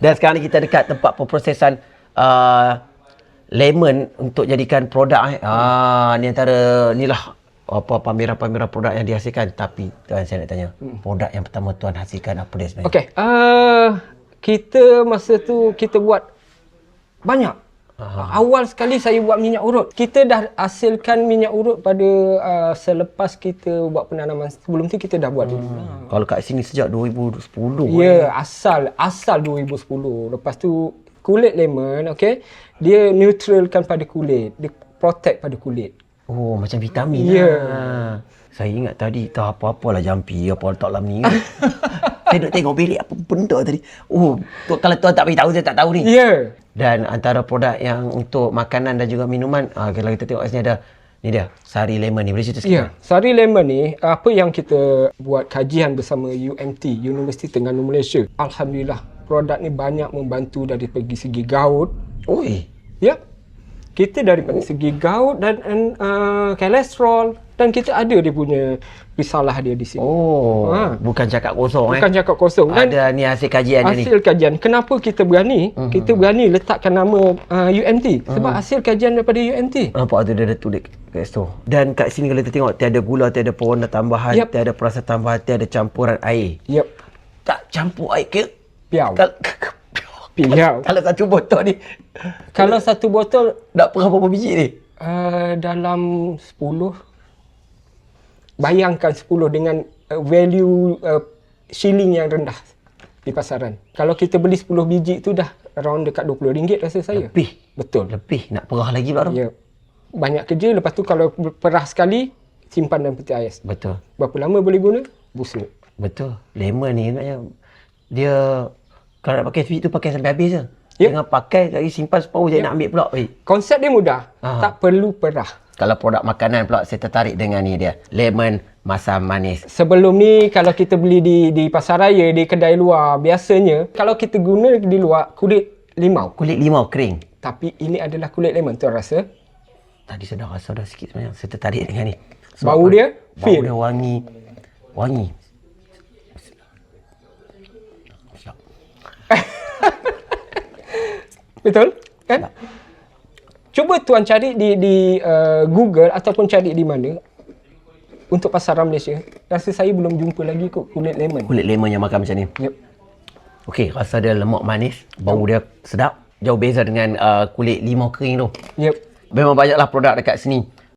Dan sekarang ni kita dekat tempat pemprosesan lemon untuk jadikan produk. Ni antara inilah apa pameran-pameran produk yang dihasilkan. Tapi tuan, saya nak tanya, produk yang pertama tuan hasilkan apa dia sebenarnya? Okey, kita masa tu kita buat banyak. Awal sekali saya buat minyak urut. Kita dah hasilkan minyak urut pada selepas kita buat penanaman. Sebelum tu kita dah buat dulu. Kalau kat sini sejak 2010. Ya, asal 2010. Lepas tu kulit lemon, okey, dia neutralkan pada kulit, dia protect pada kulit. Oh, macam vitamin. Ya. Saya ingat tadi tak apa-apalah jampi apa letak dalam ni. Saya duk tengok bilik apa benda tadi. Oh, kalau tuan tak beritahu saya tak tahu ni. Ya. Dan antara produk yang untuk makanan dan juga minuman, kalau kita tengok sini ada, ni dia, sari lemon ni. Boleh cerita sikit? Ya, sari lemon ni, apa yang kita buat kajian bersama UMT, Universiti Terengganu Malaysia. Alhamdulillah, produk ni banyak membantu dari segi gout. Oi. Ya. Kita daripada segi gout dan kolesterol, dan kita ada dia punya risalah dia di sini. Oh, bukan cakap kosong. Bukan cakap kosong. Dan ada ni hasil kajian dia ni. Hasil kajian. Kenapa kita berani? Kita berani letakkan nama UMT. Sebab hasil kajian daripada UMT. Nampak tu dia ada tulis kat situ. Dan kat sini kalau kita tengok, tiada gula, tiada pewarna tambahan, tiada perasa tambahan, tiada campuran air. Yep. Tak campur air ke? Piau. Piau. Kalau satu botol ni. Kalau satu botol nak berapa biji ni? Dalam 10. Bayangkan 10 dengan value shilling yang rendah di pasaran. Kalau kita beli 10 biji tu dah around dekat RM20 rasa saya. Lebih. Betul. Lebih. Nak perah lagi baru. Ya. Banyak kerja. Lepas tu kalau perah sekali, simpan dalam peti ais. Betul. Berapa lama boleh guna? Busuk. Betul. Lemon ni sebenarnya dia kalau nak pakai sweet tu pakai sampai habis je. Yep. Jangan pakai lagi simpan separuh je nak ambil pula. Konsep dia mudah. Tak perlu perah. Kalau produk makanan pula saya tertarik dengan ni dia. Lemon masam manis. Sebelum ni kalau kita beli di pasar raya, di kedai luar, biasanya kalau kita guna di luar kulit limau. Kulit limau kering. Tapi ini adalah kulit lemon. Tuan rasa? Tadi saya dah rasa dah sikit sebenarnya. Saya tertarik dengan ni. Bau dia? Bau dia wangi. Wangi. Betul? Kan? Cuba tuan cari di Google ataupun cari di mana untuk pasaran Malaysia. Rasa saya belum jumpa lagi kot kulit lemon. Kulit lemon yang makan macam ni. Yep. Okey, rasa dia lemak manis, bau dia sedap. Jauh beza dengan kulit limau kering tu. Yep. Memang banyaklah produk dekat sini.